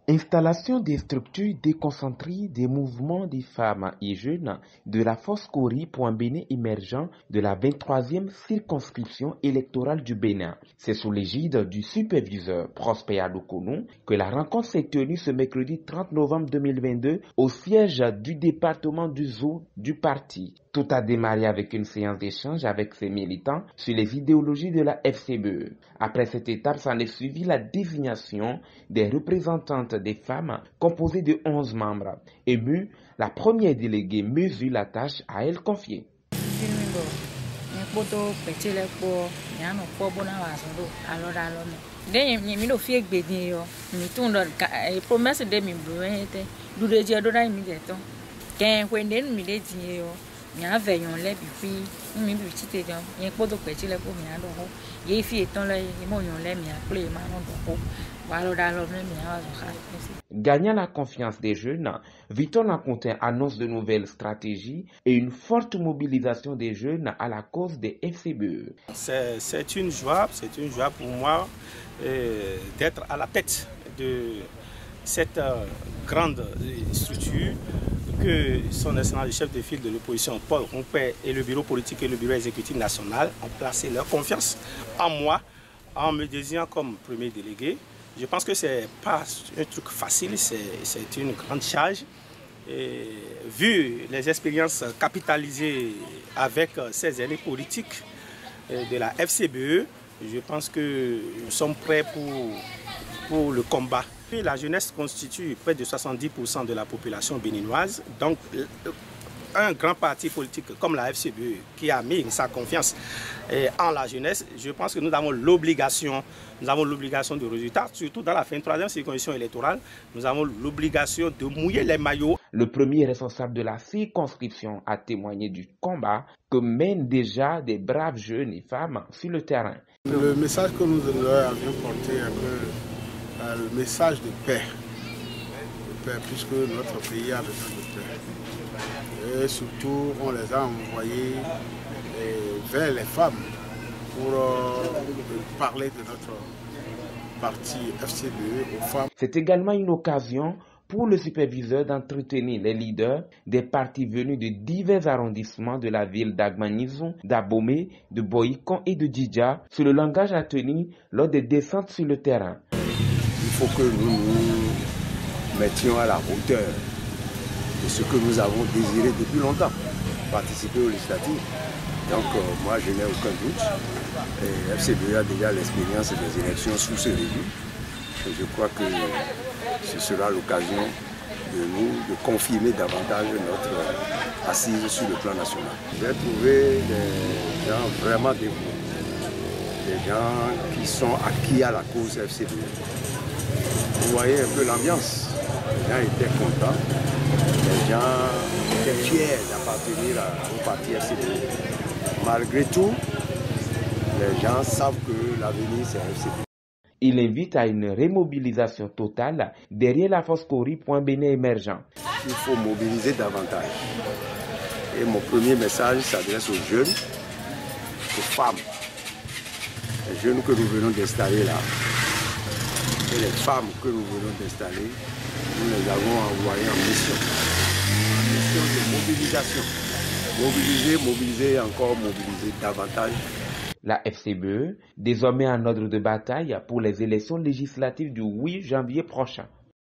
Installation des structures déconcentrées des mouvements des femmes et jeunes de la force Kori pour un Bénin émergent de la 23e circonscription électorale du Bénin. C'est sous l'égide du superviseur Prosper Adokonou que la rencontre s'est tenue ce mercredi 30 novembre 2022 au siège du département du Zou du parti. Tout a démarré avec une séance d'échange avec ses militants sur les idéologies de la FCBE. Après cette étape, s'en est suivi la désignation des représentantes des femmes composées de 11 membres. Émue, la première déléguée mesure la tâche à elle confiée. Gagnant la confiance des jeunes, Victor Lacontin annonce de nouvelles stratégies et une forte mobilisation des jeunes à la cause des FCBE. C'est une joie pour moi d'être à la tête de cette grande structure que son excellence le chef de file de l'opposition Paul Rompé et le bureau politique et le bureau exécutif national ont placé leur confiance en moi en me désignant comme premier délégué. Je pense que ce n'est pas un truc facile, c'est une grande charge. Et vu les expériences capitalisées avec ces élèves politiques de la FCBE, je pense que nous sommes prêts pour le combat. La jeunesse constitue près de 70% de la population béninoise, donc un grand parti politique comme la FCBE qui a mis sa confiance en la jeunesse, je pense que nous avons l'obligation de résultat, surtout dans la 23e circonscription électorale, nous avons l'obligation de mouiller les maillots. Le premier responsable de la circonscription a témoigné du combat que mènent déjà des braves jeunes et femmes sur le terrain. Le message que nous leur avions porté un peu, le message de paix, puisque notre pays a besoin de paix. Et surtout, on les a envoyés vers les femmes pour parler de notre parti FCBE aux femmes. C'est également une occasion pour le superviseur d'entretenir les leaders des partis venus de divers arrondissements de la ville d'Agmanizou, d'Abomey, de Boïkon et de Djidja sur le langage à tenir lors des descentes sur le terrain. Il faut que nous nous mettions à la hauteur de ce que nous avons désiré depuis longtemps, participer aux législatives. Donc moi je n'ai aucun doute. Et FCBE a déjà l'expérience des élections sous ce régime. Et je crois que ce sera l'occasion de nous de confirmer davantage notre assise sur le plan national. J'ai trouvé des gens vraiment dévoués, des gens qui sont acquis à la cause FCBE. Vous voyez un peu l'ambiance, les gens étaient contents, les gens étaient fiers d'appartenir au parti FCBE. Malgré tout, les gens savent que l'avenir c'est FCBE. Il invite à une remobilisation totale derrière la force Kori pour un Bénin émergent. Il faut mobiliser davantage. Et mon premier message s'adresse aux jeunes, aux femmes. Les jeunes que nous venons d'installer là, et les femmes que nous venons d'installer, nous les avons envoyées en mission. Mission de mobilisation. Mobiliser et encore mobiliser davantage. La FCBE, désormais en ordre de bataille pour les élections législatives du 8 janvier prochain.